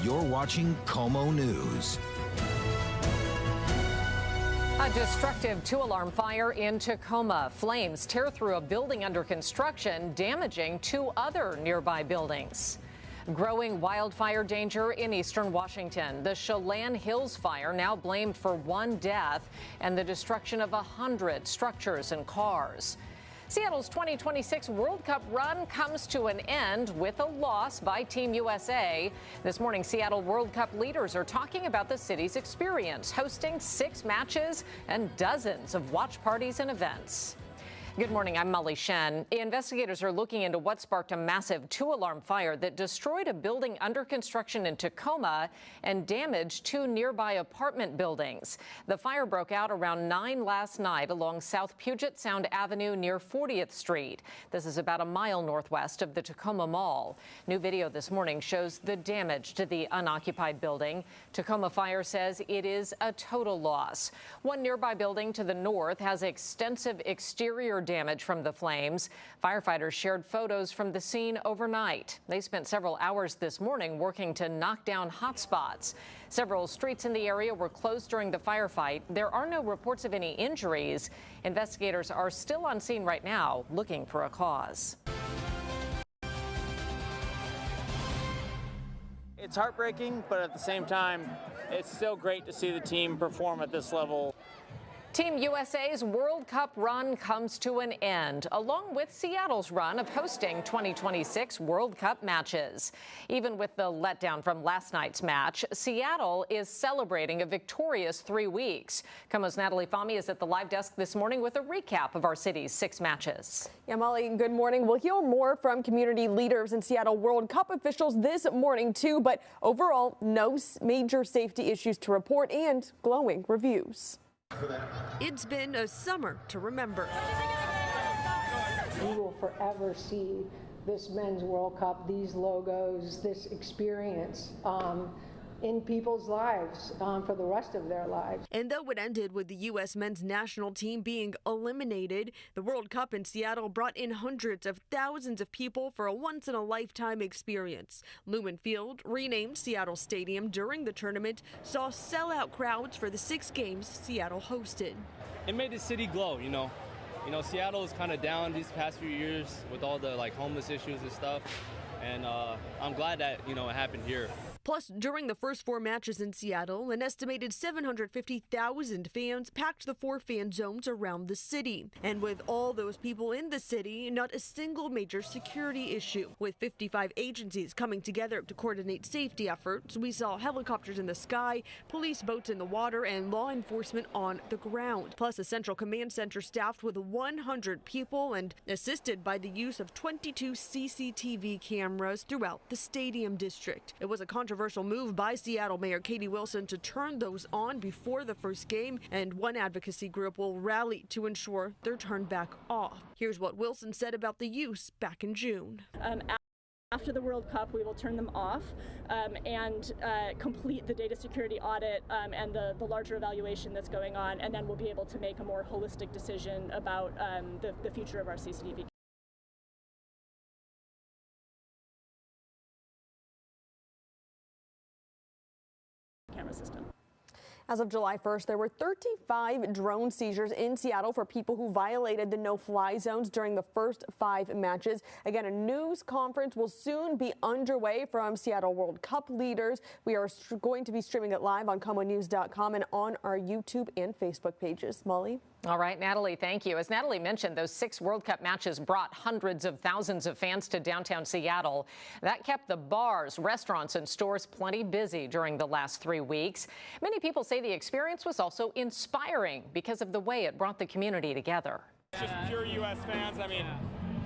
You're watching KOMO News. A destructive two-alarm fire in Tacoma. Flames tear through a building under construction, damaging two other nearby buildings. Growing wildfire danger in eastern Washington. The Chelan Hills fire now blamed for one death and the destruction of 100 structures and cars. Seattle's 2026 World Cup run comes to an end with a loss by Team USA. This morning, Seattle World Cup leaders are talking about the city's experience, hosting 6 matches and dozens of watch parties and events. Good morning, I'm Molly Shen. Investigators are looking into what sparked a massive two-alarm fire that destroyed a building under construction in Tacoma and damaged 2 nearby apartment buildings. The fire broke out around 9 last night along South Puget Sound Avenue near 40th Street. This is about a mile northwest of the Tacoma Mall. New video this morning shows the damage to the unoccupied building. Tacoma Fire says it is a total loss. One nearby building to the north has extensive exterior damage from the flames. Firefighters shared photos from the scene overnight. They spent several hours this morning working to knock down hot spots. Several streets in the area were closed during the firefight. There are no reports of any injuries. Investigators are still on scene right now looking for a cause. It's heartbreaking, but at the same time, it's still great to see the team perform at this level. Team USA's World Cup run comes to an end, along with Seattle's run of hosting 2026 World Cup matches. Even with the letdown from last night's match, Seattle is celebrating a victorious 3 weeks. KOMO's Natalie Fahmy is at the live desk this morning with a recap of our city's 6 matches. Yeah, Molly, good morning. We'll hear more from community leaders and Seattle World Cup officials this morning, too. But overall, no major safety issues to report and glowing reviews. It's been a summer to remember. We will forever see this Men's World Cup, these logos, this experience in people's lives for the rest of their lives. And though it ended with the U.S. men's national team being eliminated, the World Cup in Seattle brought in hundreds of thousands of people for a once-in-a-lifetime experience. Lumen Field, renamed Seattle Stadium during the tournament, saw sellout crowds for the 6 games Seattle hosted. It made the city glow, you know. Seattle is kind of down these past few years with all the homeless issues and stuff. And I'm glad that, it happened here. Plus, during the first 4 matches in Seattle, an estimated 750,000 fans packed the 4 fan zones around the city. And with all those people in the city, not a single major security issue. With 55 agencies coming together to coordinate safety efforts, we saw helicopters in the sky, police boats in the water, and law enforcement on the ground. Plus, a central command center staffed with 100 people and assisted by the use of 22 CCTV cameras throughout the stadium district. It was a controversial move by Seattle Mayor Katie Wilson to turn those on before the first game, and one advocacy group will rally to ensure they're turned back off. Here's what Wilson said about the use back in June. After the World Cup, we will turn them off and complete the data security audit and the larger evaluation that's going on, and then we'll be able to make a more holistic decision about the future of our CCTV. Camera system. As of July 1st, there were 35 drone seizures in Seattle for people who violated the no-fly zones during the first 5 matches. Again, a news conference will soon be underway from Seattle World Cup leaders. We are going to be streaming it live on KOMOnews.com and on our YouTube and Facebook pages. Molly? All right, Natalie, thank you. As Natalie mentioned, those 6 World Cup matches brought hundreds of thousands of fans to downtown Seattle. That kept the bars, restaurants, and stores plenty busy during the last 3 weeks. Many people say the experience was also inspiring because of the way it brought the community together. It's just pure U.S. fans.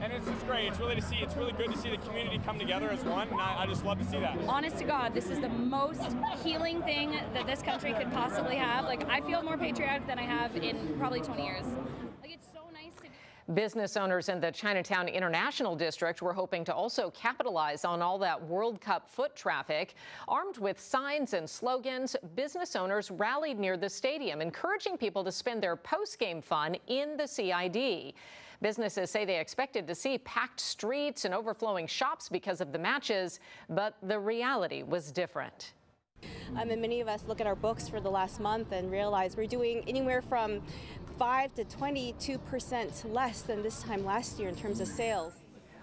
And it's just great. It's really good to see the community come together as one, and I just love to see that. Honest to God, this is the most healing thing that this country could possibly have. I feel more patriotic than I have in probably 20 years. It's so nice to be. Business owners in the Chinatown International District were hoping to also capitalize on all that World Cup foot traffic. Armed with signs and slogans, business owners rallied near the stadium, encouraging people to spend their post-game fun in the CID. Businesses say they expected to see packed streets and overflowing shops because of the matches, but the reality was different. And many of us look at our books for the last month and realize we're doing anywhere from 5 to 22% less than this time last year in terms of sales.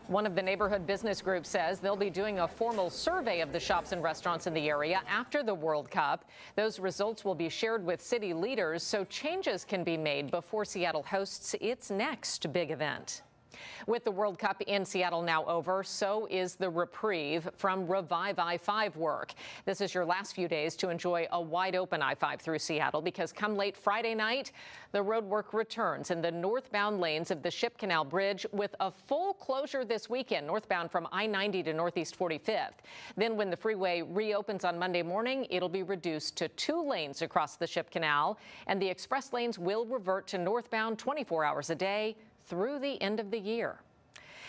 One of the neighborhood business groups says they'll be doing a formal survey of the shops and restaurants in the area after the World Cup. Those results will be shared with city leaders so changes can be made before Seattle hosts its next big event. With the World Cup in Seattle now over, so is the reprieve from Revive I-5 work. This is your last few days to enjoy a wide-open I-5 through Seattle because come late Friday night, the road work returns in the northbound lanes of the Ship Canal Bridge with a full closure this weekend, northbound from I-90 to Northeast 45th. Then when the freeway reopens on Monday morning, it'll be reduced to 2 lanes across the Ship Canal, and the express lanes will revert to northbound 24 hours a day through the end of the year.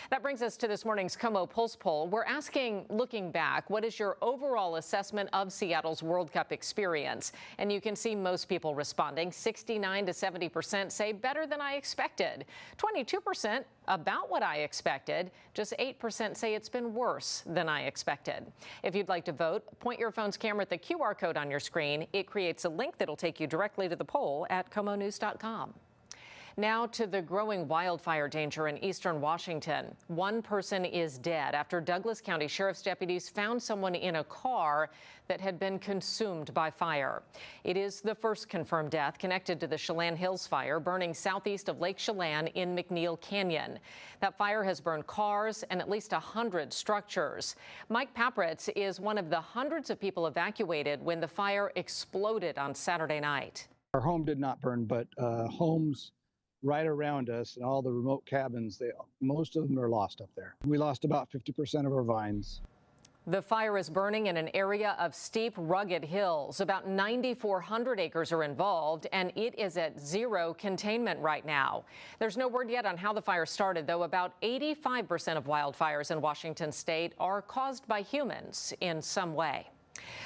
That brings us to this morning's KOMO Pulse Poll. We're asking, looking back, what is your overall assessment of Seattle's World Cup experience? And you can see most people responding. 69 to 70% say better than I expected. 22% about what I expected. Just 8% say it's been worse than I expected. If you'd like to vote, point your phone's camera at the QR code on your screen. It creates a link that'll take you directly to the poll at KOMOnews.com. Now to the growing wildfire danger in eastern Washington. One person is dead after Douglas County Sheriff's deputies found someone in a car that had been consumed by fire. It is the first confirmed death connected to the Chelan Hills fire burning southeast of Lake Chelan in McNeil Canyon. That fire has burned cars and at least 100 structures. Mike Papritz is one of the hundreds of people evacuated when the fire exploded on Saturday night. Our home did not burn, but homes right around us and all the remote cabins, most of them are lost up there. We lost about 50% of our vines. The fire is burning in an area of steep, rugged hills. About 9,400 acres are involved, and it is at zero containment right now. There's no word yet on how the fire started, though about 85% of wildfires in Washington state are caused by humans in some way.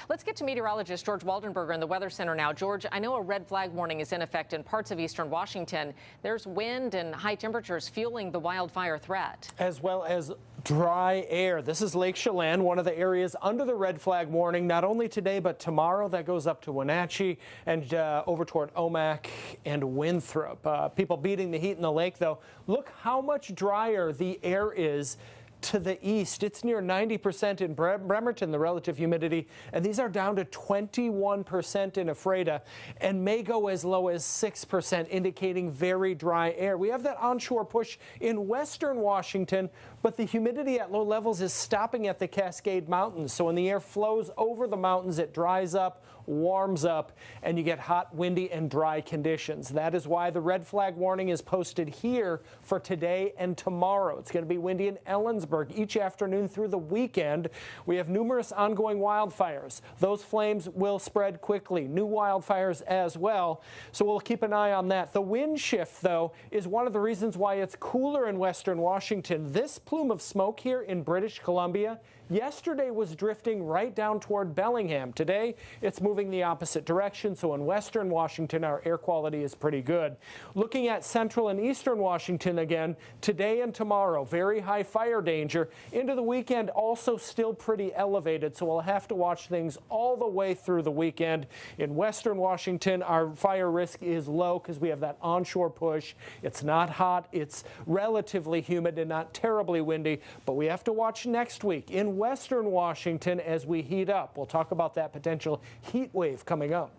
Let's get to meteorologist George Waldenberger in the Weather Center now. George, I know a red flag warning is in effect in parts of eastern Washington. There's wind and high temperatures fueling the wildfire threat. As well as dry air. This is Lake Chelan, one of the areas under the red flag warning, not only today but tomorrow. That goes up to Wenatchee and over toward Omak and Winthrop. People beating the heat in the lake, though. Look how much drier the air is to the east. It's near 90% in Bremerton, the relative humidity, and these are down to 21% in Ephrata and may go as low as 6%, indicating very dry air. We have that onshore push in western Washington, but the humidity at low levels is stopping at the Cascade Mountains. So when the air flows over the mountains, it dries up, warms up, and you get hot, windy, and dry conditions. That is why the red flag warning is posted here for today and tomorrow. It's going to be windy in Ellensburg each afternoon through the weekend. We have numerous ongoing wildfires. Those flames will spread quickly. New wildfires as well. So we'll keep an eye on that. The wind shift, though, is one of the reasons why it's cooler in western Washington. This plume of smoke here in British Columbia yesterday was drifting right down toward Bellingham. Today, it's moving the opposite direction, so in western Washington, our air quality is pretty good. Looking at central and eastern Washington again, today and tomorrow, very high fire danger. Into the weekend, also still pretty elevated, so we'll have to watch things all the way through the weekend. In western Washington, our fire risk is low because we have that onshore push. It's not hot, it's relatively humid and not terribly windy, but we have to watch next week in western Washington as we heat up. We'll talk about that potential heat wave coming up.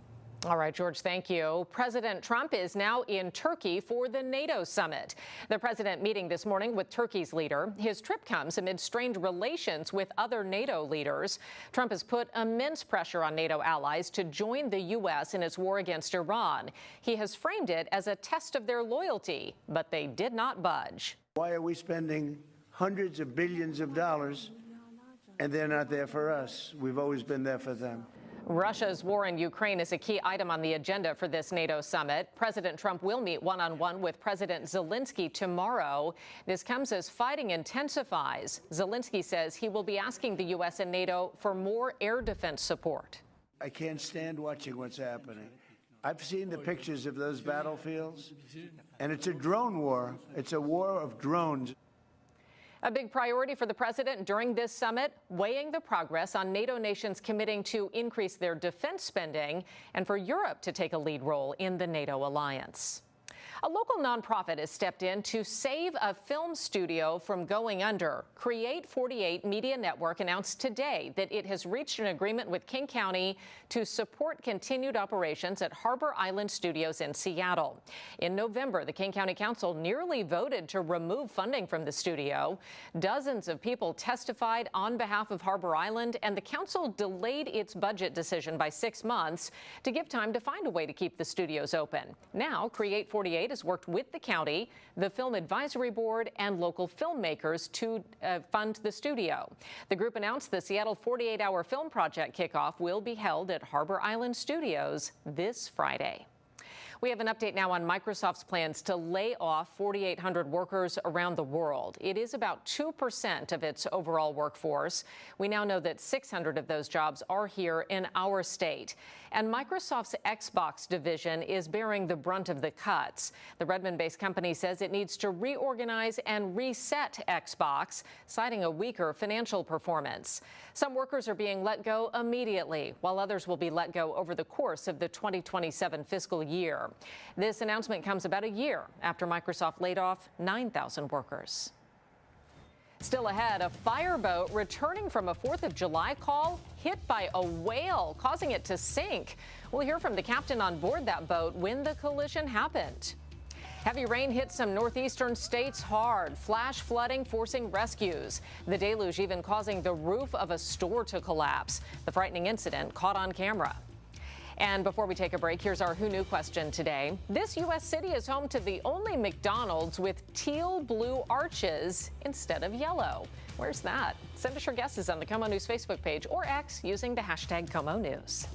All right, George, thank you. President Trump is now in Turkey for the NATO summit. The president meeting this morning with Turkey's leader. His trip comes amid strained relations with other NATO leaders. Trump has put immense pressure on NATO allies to join the U.S. in its war against Iran. He has framed it as a test of their loyalty, but they did not budge. Why are we spending hundreds of billions of dollars and they're not there for us? We've always been there for them. Russia's war in Ukraine is a key item on the agenda for this NATO summit. President Trump will meet one-on-one with President Zelensky tomorrow. This comes as fighting intensifies. Zelensky says he will be asking the U.S. and NATO for more air defense support. I can't stand watching what's happening. I've seen the pictures of those battlefields, and it's a drone war. It's a war of drones. A big priority for the president during this summit, weighing the progress on NATO nations committing to increase their defense spending and for Europe to take a lead role in the NATO alliance. A local nonprofit has stepped in to save a film studio from going under. Create 48 Media Network announced today that it has reached an agreement with King County to support continued operations at Harbor Island Studios in Seattle. In November, the King County Council nearly voted to remove funding from the studio. Dozens of people testified on behalf of Harbor Island, and the council delayed its budget decision by 6 months to give time to find a way to keep the studios open. Now, Create 48 has worked with the county, the Film Advisory Board, and local filmmakers to fund the studio. The group announced the Seattle 48-hour film project kickoff will be held at Harbor Island Studios this Friday. We have an update now on Microsoft's plans to lay off 4,800 workers around the world. It is about 2% of its overall workforce. We now know that 600 of those jobs are here in our state. And Microsoft's Xbox division is bearing the brunt of the cuts. The Redmond-based company says it needs to reorganize and reset Xbox, citing a weaker financial performance. Some workers are being let go immediately, while others will be let go over the course of the 2027 fiscal year. This announcement comes about a year after Microsoft laid off 9,000 workers. Still ahead, a fireboat returning from a 4th of July call hit by a whale, causing it to sink. We'll hear from the captain on board that boat when the collision happened. Heavy rain hit some northeastern states hard, flash flooding forcing rescues. The deluge even causing the roof of a store to collapse. The frightening incident caught on camera. And before we take a break, here's our Who Knew question today. This U.S. city is home to the only McDonald's with teal blue arches instead of yellow. Where's that? Send us your guesses on the KOMO News Facebook page or X using the hashtag KOMO News.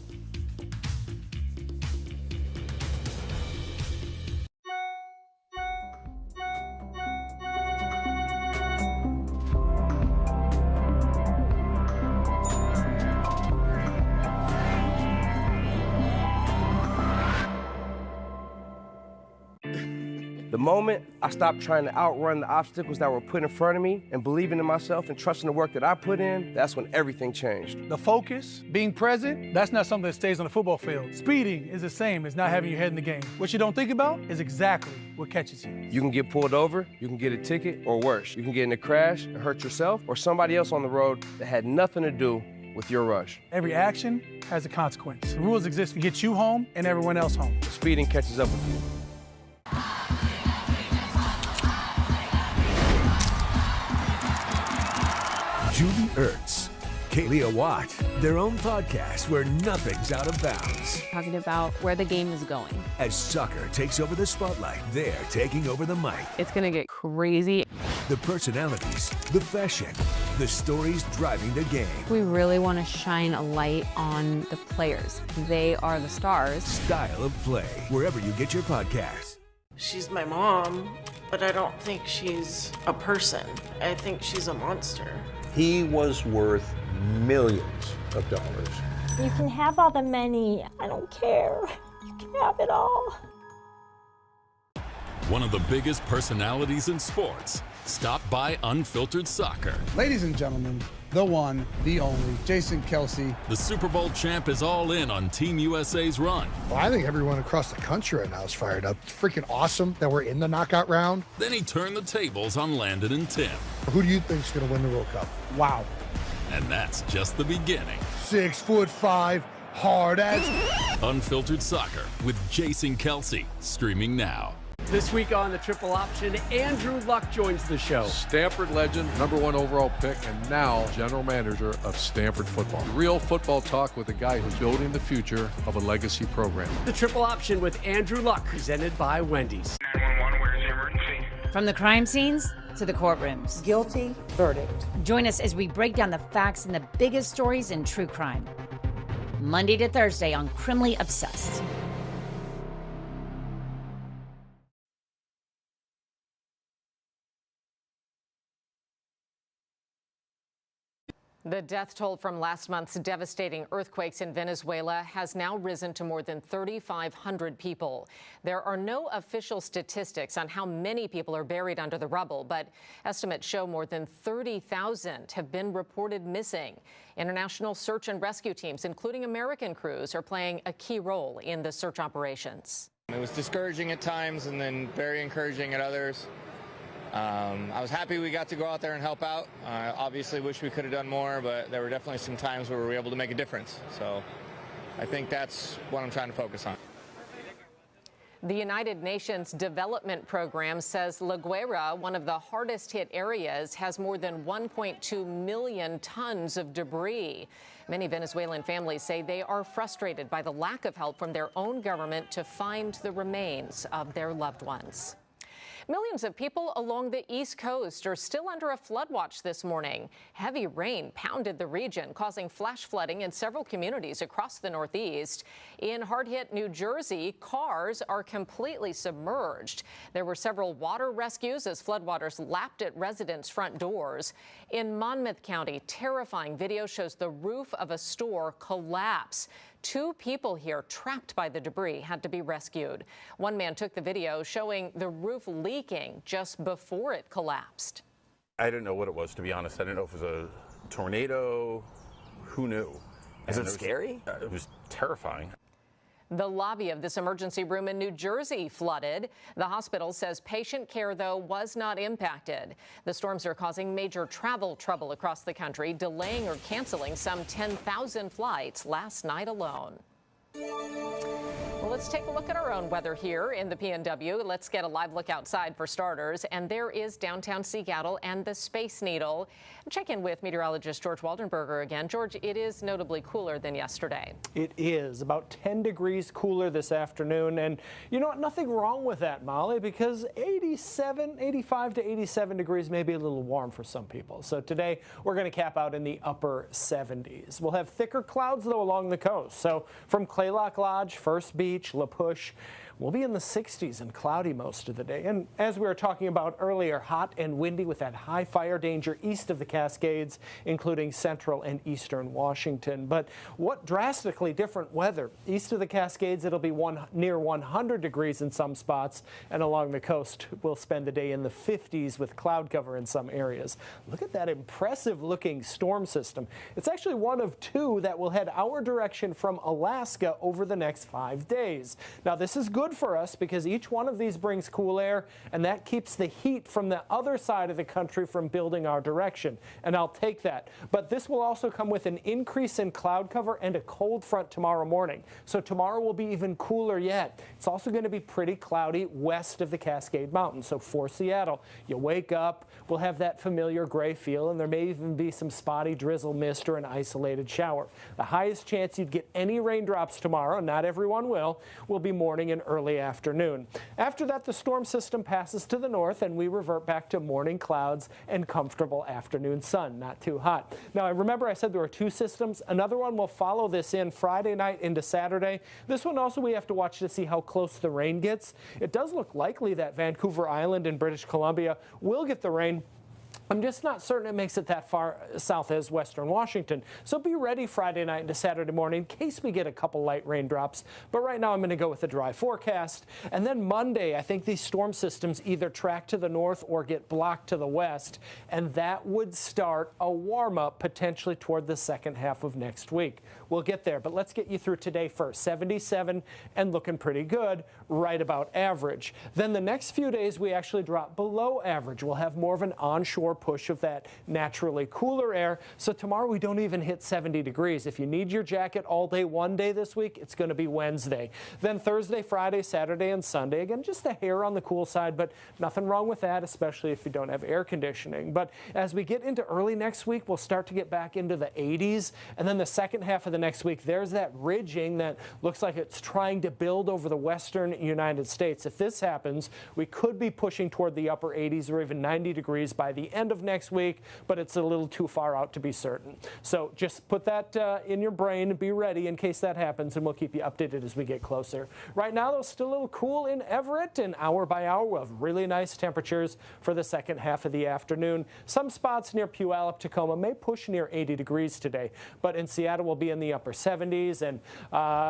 The moment I stopped trying to outrun the obstacles that were put in front of me and believing in myself and trusting the work that I put in, that's when everything changed. The focus, being present, that's not something that stays on the football field. Speeding is the same as not having your head in the game. What you don't think about is exactly what catches you. You can get pulled over, you can get a ticket, or worse, you can get in a crash and hurt yourself or somebody else on the road that had nothing to do with your rush. Every action has a consequence. The rules exist to get you home and everyone else home. Speeding catches up with you. Julie Ertz, Kaylee Watt, their own podcast where nothing's out of bounds. Talking about where the game is going. As soccer takes over the spotlight, they're taking over the mic. It's going to get crazy. The personalities, the fashion, the stories driving the game. We really want to shine a light on the players. They are the stars. Style of Play, wherever you get your podcasts. She's my mom, but I don't think she's a person. I think she's a monster. He was worth millions of dollars. You can have all the money. I don't care. You can have it all. One of the biggest personalities in sports stopped by Unfiltered Soccer. Ladies and gentlemen, the one, the only, Jason Kelce. The Super Bowl champ is all in on Team USA's run. Well, I think everyone across the country right now is fired up. It's freaking awesome that we're in the knockout round. Then he turned the tables on Landon and Tim. Who do you think is going to win the World Cup? Wow. And that's just the beginning. 6'5", hard as. Unfiltered Soccer with Jason Kelce, streaming now. This week on the Triple Option, Andrew Luck joins the show. Stanford legend, #1 overall pick, and now general manager of Stanford football. Real football talk with a guy who's building the future of a legacy program. The Triple Option with Andrew Luck, presented by Wendy's. 911, where's the emergency? From the crime scenes to the courtrooms. Guilty verdict. Join us as we break down the facts and the biggest stories in true crime. Monday to Thursday on Criminally Obsessed. The death toll from last month's devastating earthquakes in Venezuela has now risen to more than 3,500 people. There are no official statistics on how many people are buried under the rubble, but estimates show more than 30,000 have been reported missing. International search and rescue teams, including American crews, are playing a key role in the search operations. It was discouraging at times and then very encouraging at others. I was happy we got to go out there and help out. I obviously wish we could have done more, but there were definitely some times where we were able to make a difference. So I think that's what I'm trying to focus on. The United Nations Development Program says La Guaira, one of the hardest hit areas, has more than 1.2 million tons of debris. Many Venezuelan families say they are frustrated by the lack of help from their own government to find the remains of their loved ones. Millions of people along the East Coast are still under a flood watch this morning. Heavy rain pounded the region, causing flash flooding in several communities across the Northeast. In hard-hit New Jersey, cars are completely submerged. There were several water rescues as floodwaters lapped at residents' front doors. In Monmouth County, terrifying video shows the roof of a store collapse. 2 people here trapped by the debris had to be rescued. One man took the video showing the roof leaking just before it collapsed. I didn't know what it was, to be honest. I didn't know if it was a tornado. Who knew? Is it scary? It was terrifying. The lobby of this emergency room in New Jersey flooded. The hospital says patient care, though, was not impacted. The storms are causing major travel trouble across the country, delaying or canceling some 10,000 flights last night alone. Well, let's take a look at our own weather here in the PNW. Let's get a live look outside for starters. And there is downtown Seattle and the Space Needle. Check in with meteorologist George Waldenberger again. George, it is notably cooler than yesterday. It is about 10 degrees cooler this afternoon. And you know what? Nothing wrong with that, Molly, because 85 to 87 degrees may be a little warm for some people. So today we're going to cap out in the upper 70s. We'll have thicker clouds, though, along the coast. So from Claylock Lodge, First Beach, La Push, we'll be in the 60s and cloudy most of the day. And as we were talking about earlier, hot and windy with that high fire danger east of the Cascades, including central and eastern Washington. But what drastically different weather. East of the Cascades, it'll be near 100 degrees in some spots, and along the coast, we'll spend the day in the 50s with cloud cover in some areas. Look at that impressive looking storm system. It's actually one of 2 that will head our direction from Alaska over the next 5 days. Now, this is good for us because each one of these brings cool air, and that keeps the heat from the other side of the country from building our direction, and I'll take that. But this will also come with an increase in cloud cover and a cold front tomorrow morning. So tomorrow will be even cooler yet. It's also going to be pretty cloudy west of the Cascade Mountains. So for Seattle, you wake up, we'll have that familiar gray feel, and there may even be some spotty drizzle, mist, or an isolated shower. The highest chance you'd get any raindrops tomorrow, not everyone will be morning and early afternoon. After that, the storm system passes to the north, and we revert back to morning clouds and comfortable afternoon sun. Not too hot. Now, remember I said there were 2 systems. Another one will follow this in Friday night into Saturday. This one also we have to watch to see how close the rain gets. It does look likely that Vancouver Island in British Columbia will get the rain. I'm just not certain it makes it that far south as western Washington. So be ready Friday night into Saturday morning in case we get a couple light raindrops. But right now I'm going to go with a dry forecast. And then Monday, I think these storm systems either track to the north or get blocked to the west. And that would start a warm-up potentially toward the second half of next week. We'll get there, but let's get you through today first. 77 and looking pretty good, right about average. Then the next few days we actually drop below average. We'll have more of an onshore push of that naturally cooler air. So tomorrow we don't even hit 70 degrees. If you need your jacket all day one day this week, it's going to be Wednesday. Then Thursday, Friday, Saturday, and Sunday. Again, just a hair on the cool side, but nothing wrong with that, especially if you don't have air conditioning. But as we get into early next week, we'll start to get back into the 80s. And then the second half of the next week, there's that ridging that looks like it's trying to build over the western United States. If this happens, we could be pushing toward the upper 80s or even 90 degrees by the end end of next week, but it's a little too far out to be certain. So just put that in your brain and be ready in case that happens, and we'll keep you updated as we get closer. Right now, though, still a little cool in Everett, and hour by hour we'll have really nice temperatures for the second half of the afternoon. Some spots near Puyallup, Tacoma may push near 80 degrees today, but in Seattle we'll be in the upper 70s, and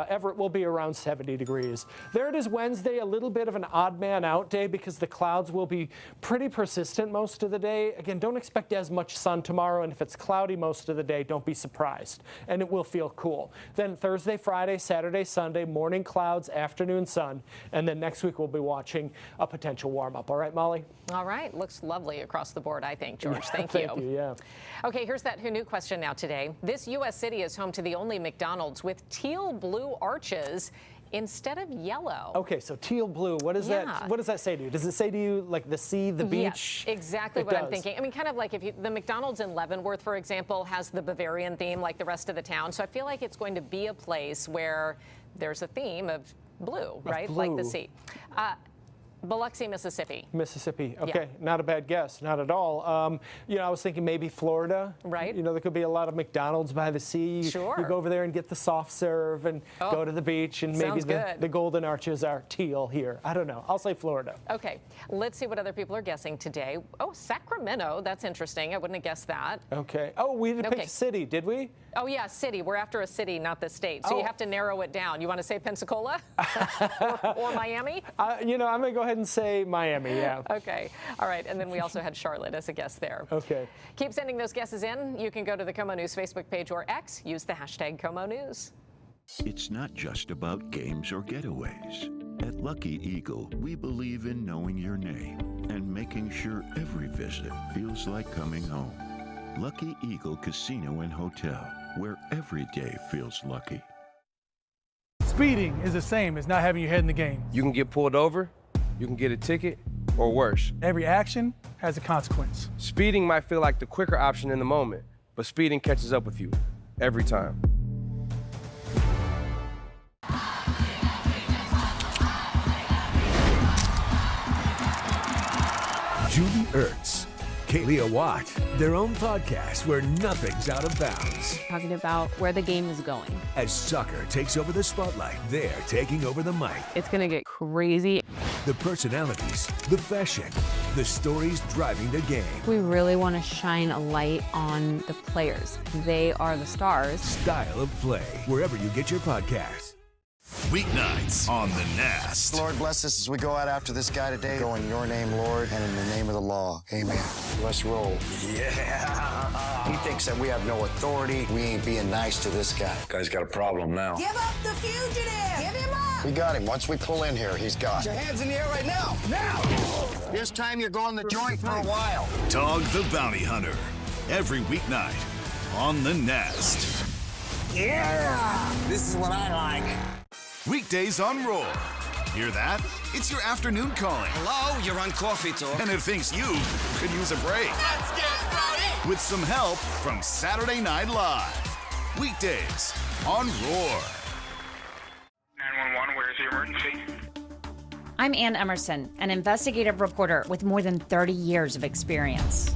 Everett will be around 70 degrees. There it is Wednesday, a little bit of an odd man out day because the clouds will be pretty persistent most of the day. Again, don't expect as much sun tomorrow, and if it's cloudy most of the day, don't be surprised, and it will feel cool. Then Thursday, Friday, Saturday, Sunday, morning clouds, afternoon sun, and then next week we'll be watching a potential warm-up. All right, Molly? All right. Looks lovely across the board, I think, George. Thank Thank you, yeah. Okay, here's that Who Knew question now today. This U.S. city is home to the only McDonald's with teal blue arches instead of yellow. Okay, so teal blue, what is that? What does that say to you? Does it say to you like the sea, the beach? Yes, exactly what I'm thinking. I mean, kind of like if the McDonald's in Leavenworth, for example, has the Bavarian theme like the rest of the town. So I feel like it's going to be a place where there's a theme of blue, right? Blue. Like the sea. Biloxi, Mississippi. Mississippi. Okay, Yeah. not a bad guess, not at all. You know, I was thinking maybe Florida. Right. You know, there could be a lot of McDonald's by the sea. Sure. You go over there and get the soft serve and go to the beach, and maybe sounds good. the golden arches are teal here. I don't know. I'll say Florida. Okay, let's see what other people are guessing today. Oh, Sacramento. That's interesting. I wouldn't have guessed that. Okay. Oh, we didn't pick a city, did we? Oh, yeah, city. We're after a city, not the state. So you have to narrow it down. You want to say Pensacola or Miami? You know, I'm going to go ahead and say Miami, yeah. Okay. All right. And then we also had Charlotte as a guest there. Okay. Keep sending those guesses in. You can go to the KOMO News Facebook page or X. Use the hashtag KOMO News. It's not just about games or getaways. At Lucky Eagle, we believe in knowing your name and making sure every visit feels like coming home. Lucky Eagle Casino and Hotel, where every day feels lucky. Speeding is the same as not having your head in the game. You can get pulled over, you can get a ticket, or worse. Every action has a consequence. Speeding might feel like the quicker option in the moment, but speeding catches up with you every time. Judy Ertz, Kaylee Watt, their own podcast where nothing's out of bounds. Talking about where the game is going. As soccer takes over the spotlight, they're taking over the mic. It's going to get crazy. The personalities, the fashion, the stories driving the game. We really want to shine a light on the players. They are the stars. Style of play, wherever you get your podcasts. Weeknights on the Nest. Lord bless us as we go out after this guy today. Go in your name, Lord, and in the name of the law. Amen. Let's roll. Yeah. He thinks that we have no authority. We ain't being nice to this guy. Guy's got a problem now. Give up the fugitive. Give him up. We got him. Once we pull in here, he's gone. Put your hands in the air right now. Now. This time you're going the joint for a while. Dog the Bounty Hunter. Every weeknight on the Nest. Yeah. This is what I like. Weekdays on Roar. Hear that? It's your afternoon calling. Hello, you're on Coffee Talk. And it thinks you could use a break. Let's get rowdy. With some help from Saturday Night Live. Weekdays on Roar. 911, where's the emergency? I'm Ann Emerson, an investigative reporter with more than 30 years of experience.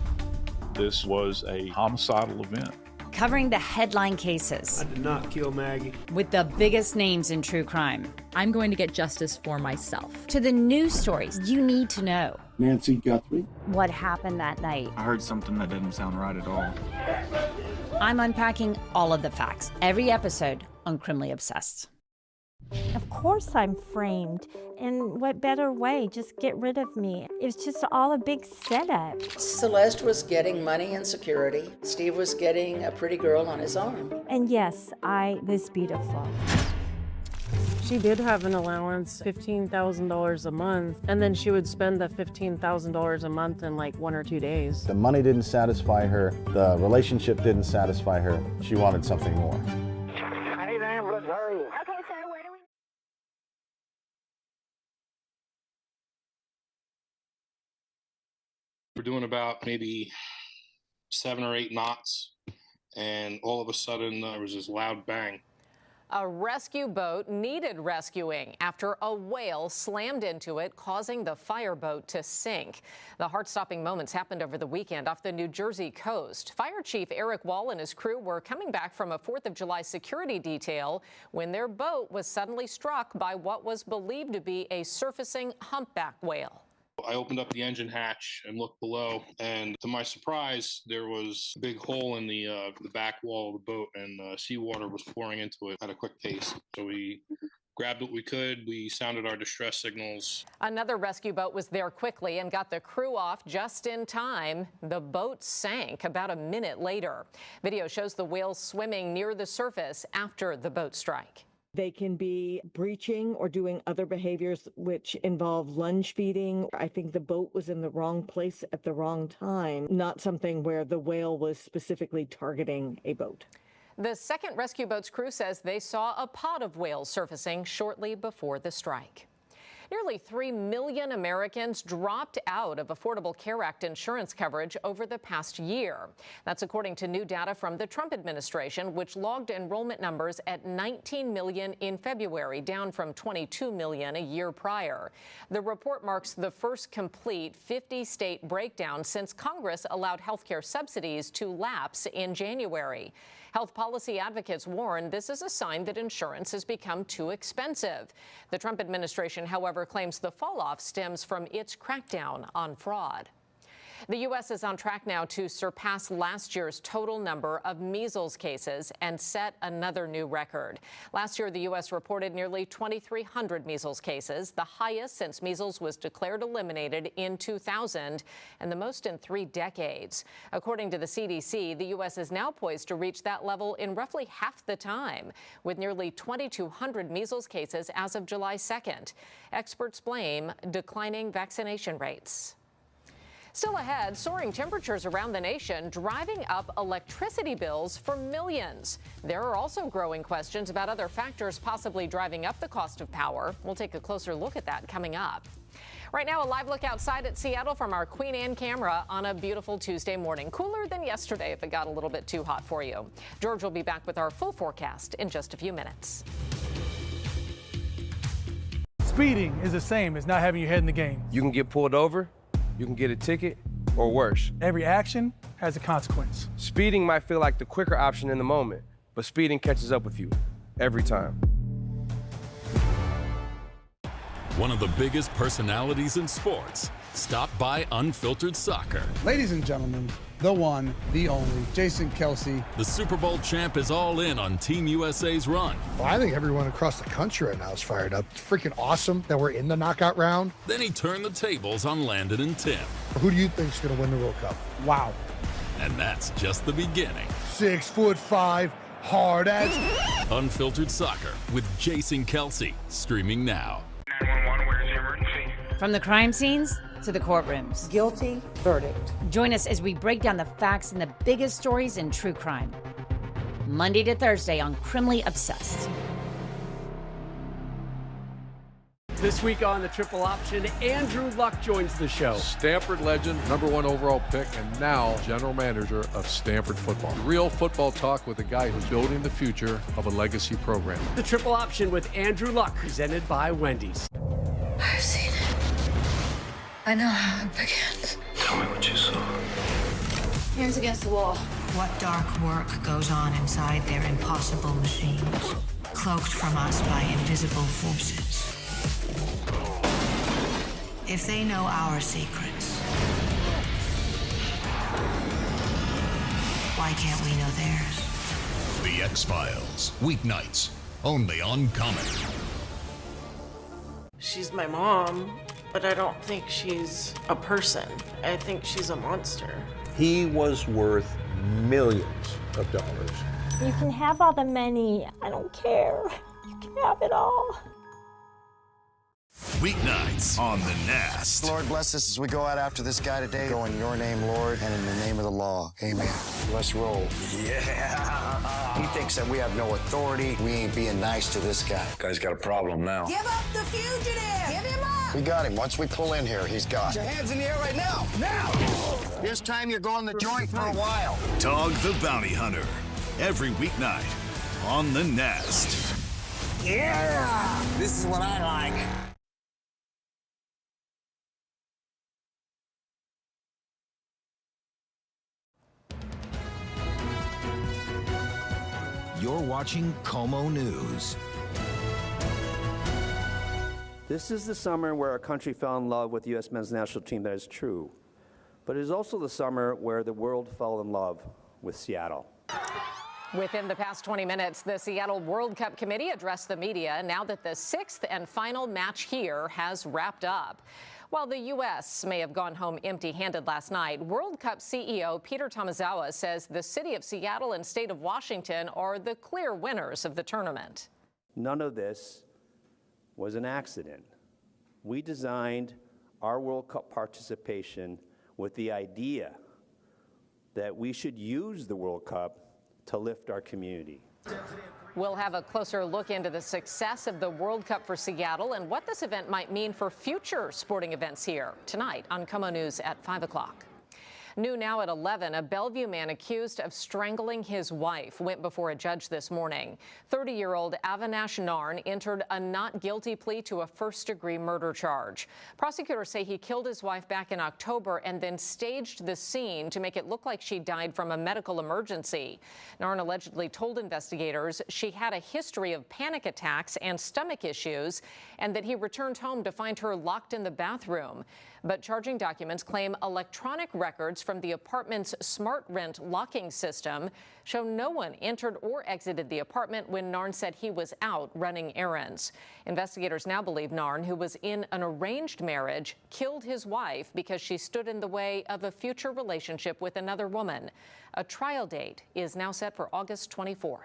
This was a homicidal event. Covering the headline cases. I did not kill Maggie. With the biggest names in true crime. I'm going to get justice for myself. To the news stories you need to know. Nancy Guthrie. What happened that night? I heard something that didn't sound right at all. I'm unpacking all of the facts. Every episode on Criminally Obsessed. Of course I'm framed. In what better way? Just get rid of me. It was just all a big setup. Celeste was getting money and security. Steve was getting a pretty girl on his arm. And yes, I was beautiful. She did have an allowance, $15,000 a month, and then she would spend the $15,000 a month in like 1 or 2 days. The money didn't satisfy her. The relationship didn't satisfy her. She wanted something more. I need an ambulance. Hurry. Okay, sir. Where do we? We're doing about maybe 7 or 8 knots, and all of a sudden there was this loud bang. A rescue boat needed rescuing after a whale slammed into it, causing the fireboat to sink. The heart-stopping moments happened over the weekend off the New Jersey coast. Fire Chief Eric Wall and his crew were coming back from a 4th of July security detail when their boat was suddenly struck by what was believed to be a surfacing humpback whale. I opened up the engine hatch and looked below, and to my surprise, there was a big hole in the back wall of the boat, and seawater was pouring into it at a quick pace. So we grabbed what we could. We sounded our distress signals. Another rescue boat was there quickly and got the crew off just in time. The boat sank about a minute later. Video shows the whale swimming near the surface after the boat strike. They can be breaching or doing other behaviors which involve lunge feeding. I think the boat was in the wrong place at the wrong time, not something where the whale was specifically targeting a boat. The second rescue boat's crew says they saw a pod of whales surfacing shortly before the strike. Nearly 3 million Americans dropped out of Affordable Care Act insurance coverage over the past year. That's according to new data from the Trump administration, which logged enrollment numbers at 19 million in February, down from 22 million a year prior. The report marks the first complete 50-state breakdown since Congress allowed health care subsidies to lapse in January. Health policy advocates warn this is a sign that insurance has become too expensive. The Trump administration, however, claims the falloff stems from its crackdown on fraud. The U.S. is on track now to surpass last year's total number of measles cases and set another new record. Last year, the U.S. reported nearly 2,300 measles cases, the highest since measles was declared eliminated in 2000, and the most in 3 decades. According to the CDC, the U.S. is now poised to reach that level in roughly half the time, with nearly 2,200 measles cases as of July 2nd. Experts blame declining vaccination rates. Still ahead, soaring temperatures around the nation driving up electricity bills for millions. There are also growing questions about other factors possibly driving up the cost of power. We'll take a closer look at that coming up. Right now, a live look outside at Seattle from our Queen Anne camera on a beautiful Tuesday morning. Cooler than yesterday if it got a little bit too hot for you. George will be back with our full forecast in just a few minutes. Speeding is the same as not having your head in the game. You can get pulled over, you can get a ticket, or worse. Every action has a consequence. Speeding might feel like the quicker option in the moment, but speeding catches up with you every time. One of the biggest personalities in sports stopped by Unfiltered Soccer. Ladies and gentlemen, the one, the only, Jason Kelce. The Super Bowl champ is all in on Team USA's run. Well, I think everyone across the country right now is fired up. It's freaking awesome that we're in the knockout round. Then he turned the tables on Landon and Tim. Who do you think's going to win the World Cup? Wow. And that's just the beginning. 6'5", hard as. Unfiltered Soccer with Jason Kelce, streaming now. 911, where's the emergency? From the crime scenes to the courtrooms. Guilty verdict. Join us as we break down the facts and the biggest stories in true crime. Monday to Thursday on Criminally Obsessed. This week on the Triple Option, Andrew Luck joins the show. Stanford legend, #1 overall pick, and now general manager of Stanford football. Real football talk with a guy who's building the future of a legacy program. The Triple Option with Andrew Luck, presented by Wendy's. I've seen it. I know how it begins. Tell me what you saw. Hands against the wall. What dark work goes on inside their impossible machines, cloaked from us by invisible forces? If they know our secrets, why can't we know theirs? The X-Files, weeknights, only on KOMO. She's my mom, but I don't think she's a person. I think she's a monster. He was worth millions of dollars. You can have all the money. I don't care. You can have it all. Weeknights on the Nest. Lord, bless us as we go out after this guy today. Go in your name, Lord, and in the name of the law. Amen. Let's roll. Yeah. He thinks that we have no authority. We ain't being nice to this guy. Guy's got a problem now. Give up the fugitive! Give him up! We got him. Once we pull in here, he's got. Put your hands in the air right now! Now! This time you're going the joint for a while. Dog the Bounty Hunter. Every weeknight on the Nest. Yeah! This is what I like. You're watching KOMO News. This is the summer where our country fell in love with the U.S. men's national team. That is true. But it is also the summer where the world fell in love with Seattle. Within the past 20 minutes, the Seattle World Cup Committee addressed the media now that the sixth and final match here has wrapped up. While the U.S. may have gone home empty-handed last night, World Cup CEO Peter Tomazawa says the city of Seattle and state of Washington are the clear winners of the tournament. None of this was an accident. We designed our World Cup participation with the idea that we should use the World Cup to lift our community. We'll have a closer look into the success of the World Cup for Seattle and what this event might mean for future sporting events here tonight on KOMO News at 5 o'clock. New now at 11, a Bellevue man accused of strangling his wife went before a judge this morning. 30-year-old Avinash Narn entered a not guilty plea to a first-degree murder charge. Prosecutors say he killed his wife back in October and then staged the scene to make it look like she died from a medical emergency. Narn allegedly told investigators she had a history of panic attacks and stomach issues and that he returned home to find her locked in the bathroom. But charging documents claim electronic records from the apartment's smart rent locking system show no one entered or exited the apartment when Narn said he was out running errands. Investigators now believe Narn, who was in an arranged marriage, killed his wife because she stood in the way of a future relationship with another woman. A trial date is now set for August 24th.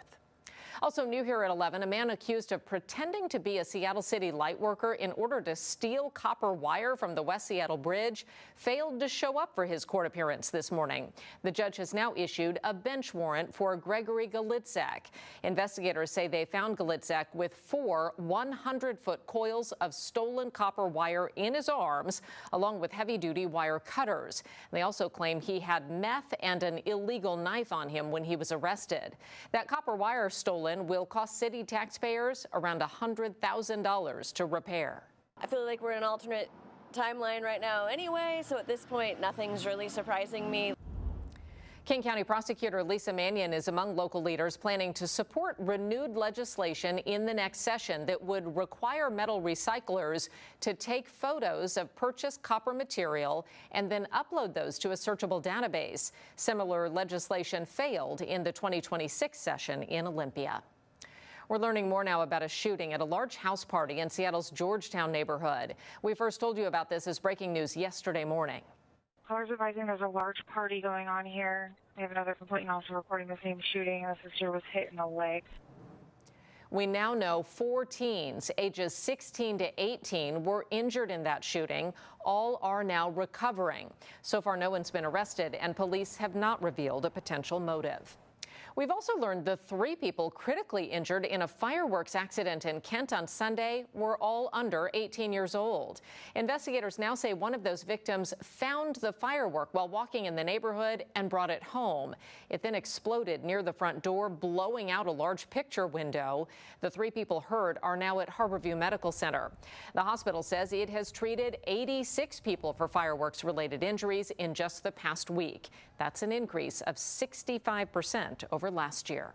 Also new here at 11, a man accused of pretending to be a Seattle City light worker in order to steal copper wire from the West Seattle Bridge failed to show up for his court appearance this morning. The judge has now issued a bench warrant for Gregory Galitzak. Investigators say they found Galitzak with 4 100-foot coils of stolen copper wire in his arms, along with heavy-duty wire cutters. They also claim he had meth and an illegal knife on him when he was arrested. That copper wire stolen will cost city taxpayers around $100,000 to repair. I feel like we're in an alternate timeline right now anyway, so at this point, nothing's really surprising me. King County Prosecutor Lisa Mannion is among local leaders planning to support renewed legislation in the next session that would require metal recyclers to take photos of purchased copper material and then upload those to a searchable database. Similar legislation failed in the 2026 session in Olympia. We're learning more now about a shooting at a large house party in Seattle's Georgetown neighborhood. We first told you about this as breaking news yesterday morning. Callers advising there's a large party going on here. We have another complaint also reporting the same shooting. The sister was hit in the leg. We now know 4 teens, ages 16 to 18, were injured in that shooting. All are now recovering. So far, no one's been arrested, and police have not revealed a potential motive. We've also learned the 3 people critically injured in a fireworks accident in Kent on Sunday were all under 18 years old. Investigators now say one of those victims found the firework while walking in the neighborhood and brought it home. It then exploded near the front door, blowing out a large picture window. The 3 people hurt are now at Harborview Medical Center. The hospital says it has treated 86 people for fireworks-related injuries in just the past week. That's an increase of 65% over last year.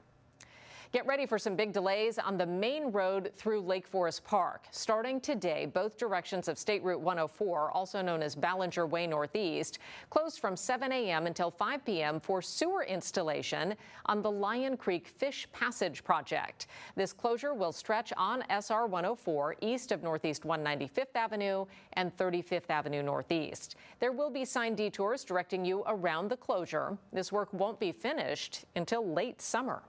Get ready for some big delays on the main road through Lake Forest Park. Starting today, both directions of State Route 104, also known as Ballinger Way Northeast, closed from 7 a.m. until 5 p.m. for sewer installation on the Lion Creek Fish Passage project. This closure will stretch on SR 104 east of Northeast 195th Avenue and 35th Avenue Northeast. There will be signed detours directing you around the closure. This work won't be finished until late summer.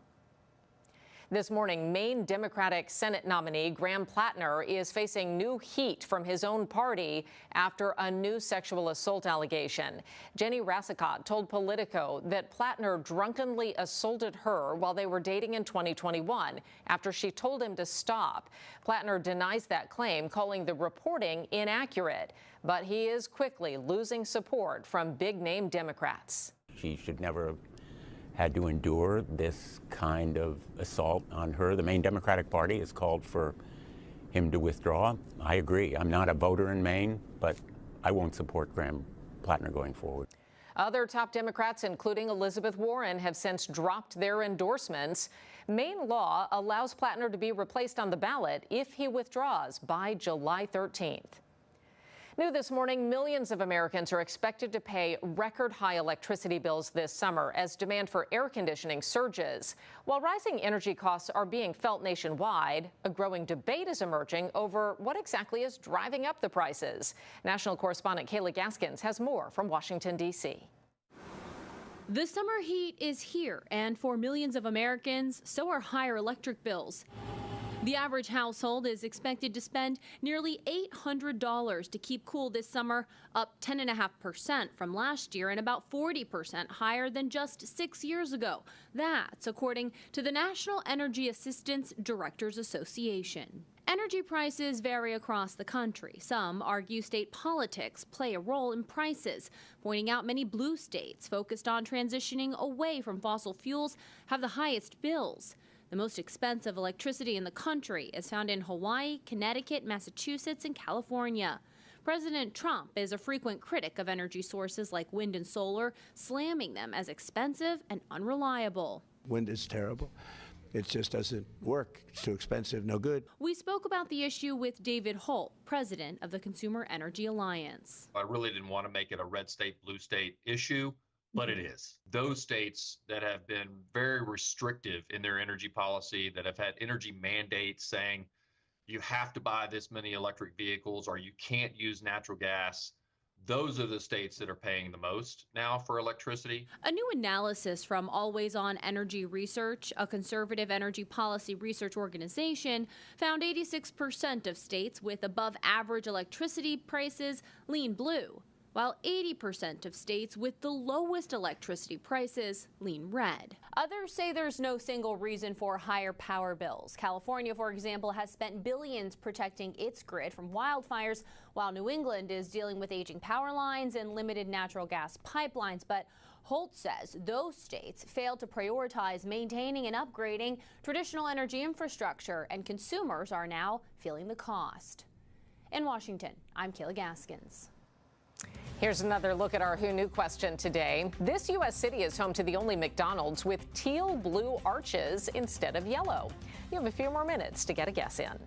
This morning, Maine Democratic Senate nominee Graham Plattner is facing new heat from his own party after a new sexual assault allegation. Jenny Rassicott told Politico that Plattner drunkenly assaulted her while they were dating in 2021 after she told him to stop. Plattner denies that claim, calling the reporting inaccurate, but he is quickly losing support from big-name Democrats. She should never had to endure this kind of assault on her. The Maine Democratic Party has called for him to withdraw. I agree. I'm not a voter in Maine, but I won't support Graham Plattner going forward. Other top Democrats, including Elizabeth Warren, have since dropped their endorsements. Maine law allows Plattner to be replaced on the ballot if he withdraws by July 13th. New this morning, millions of Americans are expected to pay record-high electricity bills this summer as demand for air conditioning surges. While rising energy costs are being felt nationwide, a growing debate is emerging over what exactly is driving up the prices. National correspondent Kayla Gaskins has more from Washington, D.C. The summer heat is here, and for millions of Americans, so are higher electric bills. The average household is expected to spend nearly $800 to keep cool this summer, up 10.5% from last year and about 40% higher than just 6 years ago. That's according to the National Energy Assistance Directors Association. Energy prices vary across the country. Some argue state politics play a role in prices, pointing out many blue states focused on transitioning away from fossil fuels have the highest bills. The most expensive electricity in the country is found in Hawaii, Connecticut, Massachusetts, and California. President Trump is a frequent critic of energy sources like wind and solar, slamming them as expensive and unreliable. Wind is terrible. It just doesn't work. It's too expensive, no good. We spoke about the issue with David Holt, president of the Consumer Energy Alliance. I really didn't want to make it a red state, blue state issue, but it is. Those states that have been very restrictive in their energy policy, that have had energy mandates saying you have to buy this many electric vehicles or you can't use natural gas, those are the states that are paying the most now for electricity. A new analysis from Always On Energy Research, a conservative energy policy research organization, found 86% of states with above average electricity prices lean blue, while 80% of states with the lowest electricity prices lean red. Others say there's no single reason for higher power bills. California, for example, has spent billions protecting its grid from wildfires, while New England is dealing with aging power lines and limited natural gas pipelines. But Holt says those states failed to prioritize maintaining and upgrading traditional energy infrastructure, and consumers are now feeling the cost. In Washington, I'm Kayla Gaskins. Here's another look at our Who Knew question today. This U.S. city is home to the only McDonald's with teal blue arches instead of yellow. You have a few more minutes to get a guess in.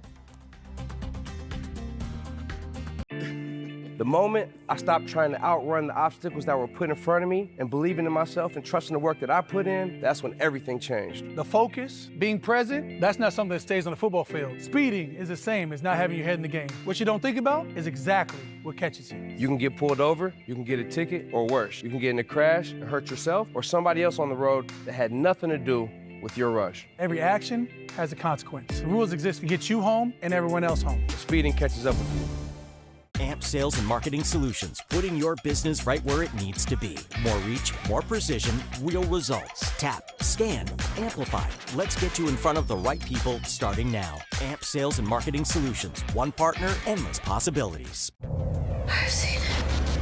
The moment I stopped trying to outrun the obstacles that were put in front of me and believing in myself and trusting the work that I put in, that's when everything changed. The focus, being present, that's not something that stays on the football field. Speeding is the same as not having your head in the game. What you don't think about is exactly what catches you. You can get pulled over, you can get a ticket, or worse, you can get in a crash and hurt yourself or somebody else on the road that had nothing to do with your rush. Every action has a consequence. The rules exist to get you home and everyone else home. Speeding catches up with you. AMP Sales and Marketing Solutions, putting your business right where it needs to be. More reach, more precision, real results. Tap, scan, amplify. Let's get you in front of the right people starting now. AMP Sales and Marketing Solutions. One partner, endless possibilities. I've seen it.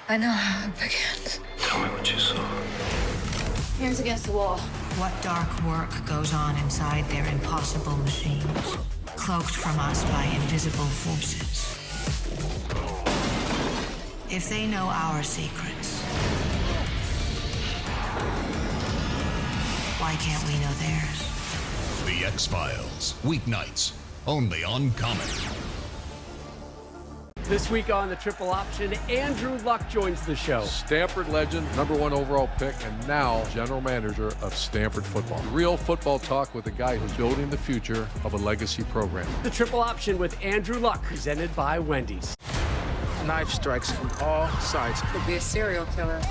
I know how it begins. Tell me what you saw. Hands against the wall. What dark work goes on inside their impossible machines, cloaked from us by invisible forces? If they know our secrets, why can't we know theirs? The X-Files, weeknights, only on KOMO. This week on the Triple Option, Andrew Luck joins the show. Stanford legend, #1 overall pick, and now general manager of Stanford football. Real football talk with a guy who's building the future of a legacy program. The Triple Option with Andrew Luck, presented by Wendy's. Knife strikes from all sides. Could be a serial killer.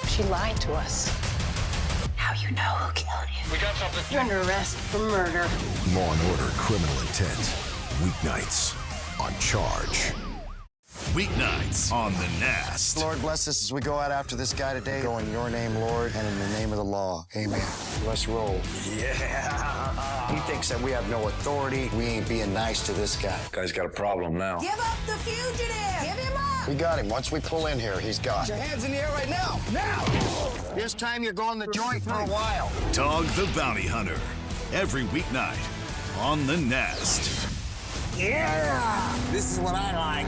She lied to us. Now you know who killed you. We got something. You're under arrest for murder. Law and Order: Criminal Intent. Weeknights on Charge. Weeknights on the Nest. Lord, bless us as we go out after this guy today. Go in your name, Lord, and in the name of the law. Amen. Let's roll. Yeah. He thinks that we have no authority. We ain't being nice to this guy. Guy's got a problem now. Give up the fugitive! Give him up! We got him. Once we pull in here, he's gone. Put your hands in the air right now! Now! This time you're going the joint for a while. Dog the Bounty Hunter. Every weeknight on The Nest. Yeah! This is what I like.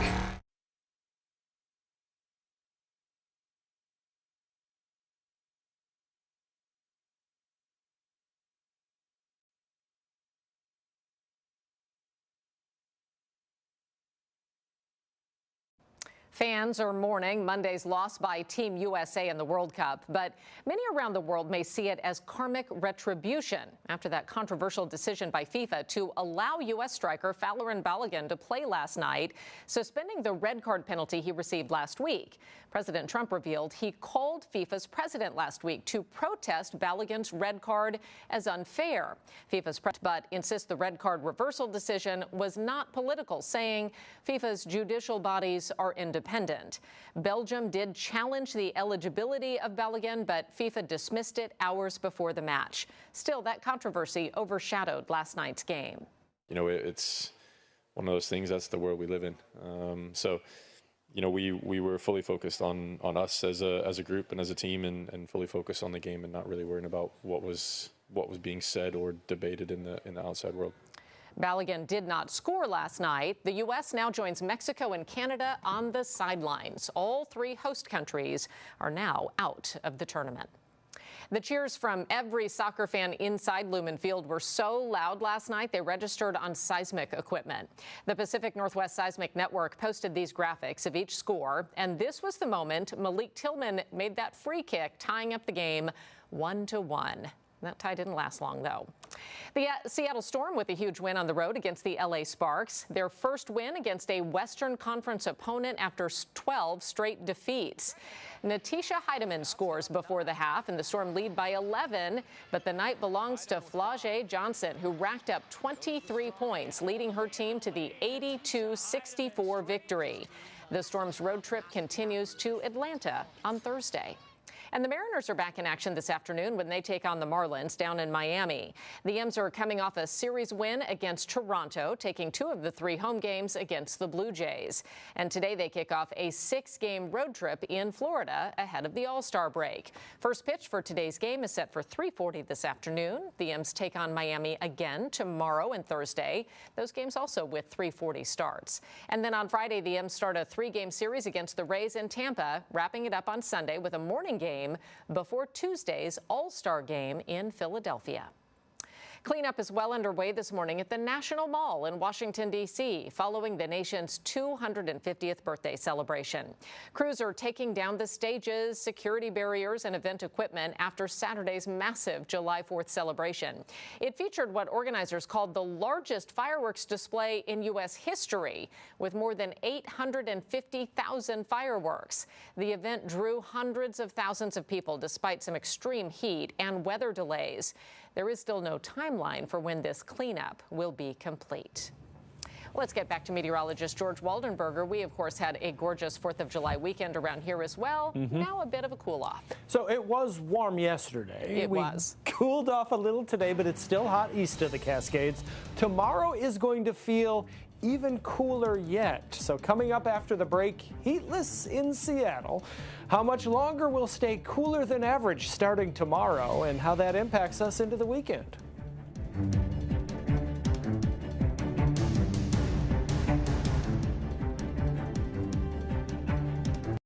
Fans are mourning Monday's loss by Team USA in the World Cup, but many around the world may see it as karmic retribution after that controversial decision by FIFA to allow U.S. striker Falarin Balogun to play last night, suspending the red card penalty he received last week. President Trump revealed he called FIFA's president last week to protest Balogun's red card as unfair. FIFA's president but insists the red card reversal decision was not political, saying FIFA's judicial bodies are independent. Belgium did challenge the eligibility of Balogun, but FIFA dismissed it hours before the match. Still, that controversy overshadowed last night's game. You know, it's one of those things. That's the world we live in. You know, we were fully focused on us as a group and as a team, and fully focused on the game, and not really worrying about what was being said or debated in the outside world. Balogun did not score last night. The U.S. now joins Mexico and Canada on the sidelines. All three host countries are now out of the tournament. The cheers from every soccer fan inside Lumen Field were so loud last night they registered on seismic equipment. The Pacific Northwest Seismic Network posted these graphics of each score, and this was the moment Malik Tillman made that free kick, tying up the game 1-1. That tie didn't last long, though. The Seattle Storm with a huge win on the road against the LA Sparks. Their first win against a Western Conference opponent after 12 straight defeats. Natisha Heidemann scores before the half, and the Storm lead by 11. But the night belongs to Flau'jae Johnson, who racked up 23 points, leading her team to the 82-64 victory. The Storm's road trip continues to Atlanta on Thursday. And the Mariners are back in action this afternoon when they take on the Marlins down in Miami. The M's are coming off a series win against Toronto, taking 2 of the 3 home games against the Blue Jays. And today they kick off a 6-game road trip in Florida ahead of the All-Star break. First pitch for today's game is set for 3:40 this afternoon. The M's take on Miami again tomorrow and Thursday. Those games also with 3:40 starts. And then on Friday, the M's start a 3-game series against the Rays in Tampa, wrapping it up on Sunday with a morning game before Tuesday's All-Star game in Philadelphia. Cleanup is well underway this morning at the National Mall in Washington, D.C., following the nation's 250th birthday celebration. Crews are taking down the stages, security barriers, and event equipment after Saturday's massive July 4th celebration. It featured what organizers called the largest fireworks display in U.S. history, with more than 850,000 fireworks. The event drew hundreds of thousands of people despite some extreme heat and weather delays. There is still no timeline for when this cleanup will be complete. Let's get back to meteorologist George Waldenberger. We, of course, had a gorgeous 4th of July weekend around here as well. Now a bit of a cool off. So it was warm yesterday. It was. Cooled off a little today, but it's still hot east of the Cascades. Tomorrow is going to feel even cooler yet. So coming up after the break, heatless in Seattle. How much longer we'll stay cooler than average starting tomorrow, and how that impacts us into the weekend.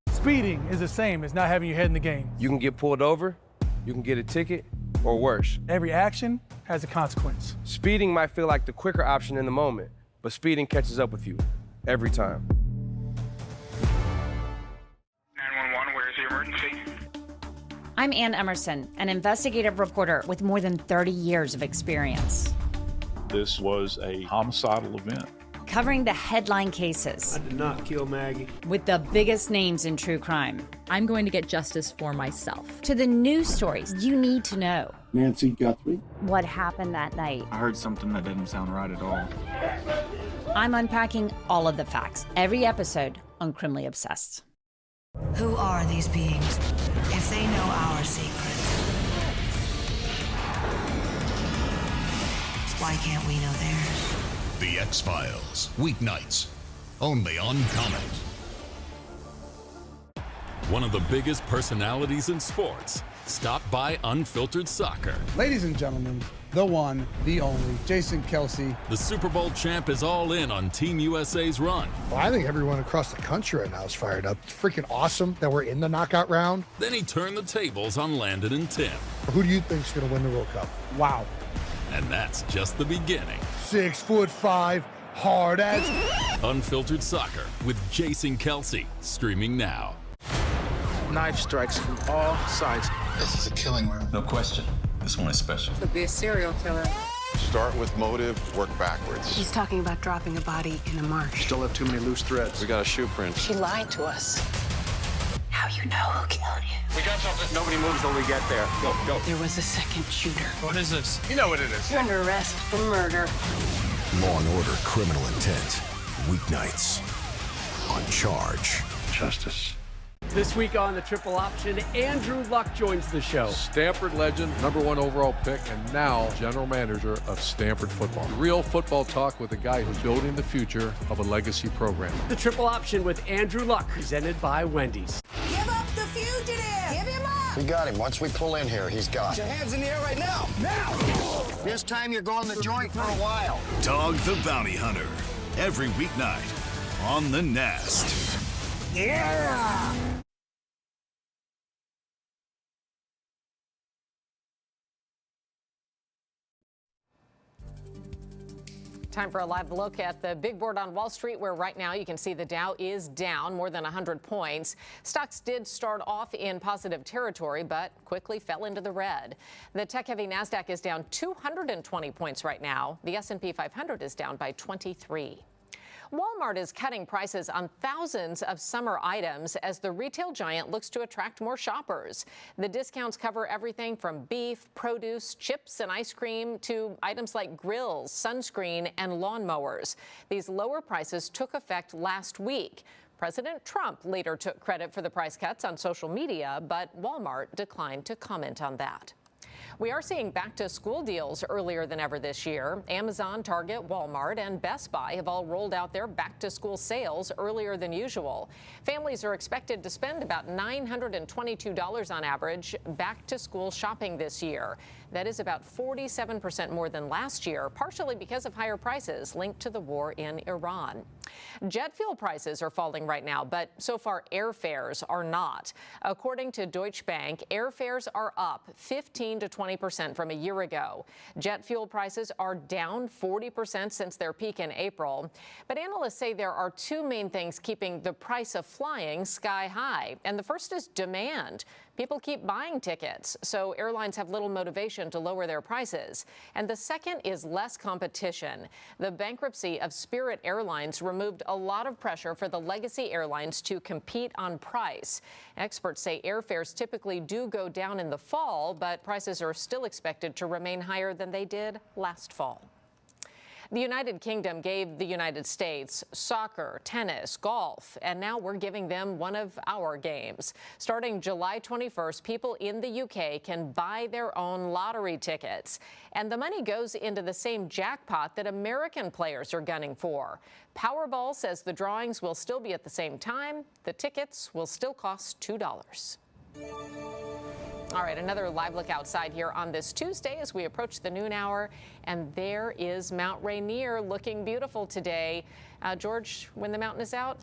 Speeding is the same as not having your head in the game. You can get pulled over, you can get a ticket, or worse. Every action has a consequence. Speeding might feel like the quicker option in the moment, but speeding catches up with you every time. 911, where's the emergency? I'm Ann Emerson, an investigative reporter with more than 30 years of experience. This was a homicidal event. Covering the headline cases. I did not kill Maggie. With the biggest names in true crime. I'm going to get justice for myself. To the news stories you need to know. Nancy Guthrie. What happened that night? I heard something that didn't sound right at all. I'm unpacking all of the facts. Every episode on Criminally Obsessed. Who are these beings? If they know our secrets, why can't we know theirs? The X-Files, weeknights, only on Comet. One of the biggest personalities in sports stopped by Unfiltered Soccer. Ladies and gentlemen, the one, the only, Jason Kelce. The Super Bowl champ is all in on Team USA's run. Well, I think everyone across the country right now is fired up. It's freaking awesome that we're in the knockout round. Then he turned the tables on Landon and Tim. Who do you think's going to win the World Cup? Wow. And that's just the beginning. 6'5", hard as. Unfiltered Soccer with Jason Kelce, streaming now. Knife strikes from all sides. This is a killing room. No question. This one is special. Could be a serial killer. Start with motive, work backwards. He's talking about dropping a body in a marsh. Still have too many loose threads. We got a shoe print. She lied to us. How you know who killed you? We got something. Nobody moves till we get there. Go, go. There was a second shooter. What is this? You know what it is. You're under arrest for murder. Law and Order: Criminal Intent. Weeknights on Charge. Justice. This week on the Triple Option, Andrew Luck joins the show. Stanford legend, #1 overall pick, and now general manager of Stanford football. Real football talk with a guy who's building the future of a legacy program. The Triple Option with Andrew Luck, presented by Wendy's. Give up the fugitive! Give him up! We got him. Once we pull in here, he's gone. Put your hands in the air right now. Now! This time you're going the joint for a while. Dog the Bounty Hunter. Every weeknight on The Nest. Yeah! Time for a live look at the big board on Wall Street, where right now you can see the Dow is down more than 100 points. Stocks did start off in positive territory, but quickly fell into the red. The tech-heavy Nasdaq is down 220 points right now. The S&P 500 is down by 23. Walmart is cutting prices on thousands of summer items as the retail giant looks to attract more shoppers. The discounts cover everything from beef, produce, chips, and ice cream to items like grills, sunscreen, and lawnmowers. These lower prices took effect last week. President Trump later took credit for the price cuts on social media, but Walmart declined to comment on that. We are seeing back-to-school deals earlier than ever this year. Amazon, Target, Walmart, and Best Buy have all rolled out their back-to-school sales earlier than usual. Families are expected to spend about $922 on average back-to-school shopping this year. That is about 47% more than last year, partially because of higher prices linked to the war in Iran. Jet fuel prices are falling right now, but so far airfares are not. According to Deutsche Bank, airfares are up 15 to 20% from a year ago. Jet fuel prices are down 40% since their peak in April. But analysts say there are two main things keeping the price of flying sky high. And the first is demand. People keep buying tickets, so airlines have little motivation to lower their prices. And the second is less competition. The bankruptcy of Spirit Airlines removed a lot of pressure for the legacy airlines to compete on price. Experts say airfares typically do go down in the fall, but prices are still expected to remain higher than they did last fall. The United Kingdom gave the United States soccer, tennis, golf, and now we're giving them one of our games. Starting July 21st, people in the UK can buy their own lottery tickets, and the money goes into the same jackpot that American players are gunning for. Powerball says the drawings will still be at the same time. The tickets will still cost $2. All right, another live look outside here on this Tuesday as we approach the noon hour. And there is Mount Rainier looking beautiful today. George, when the mountain is out,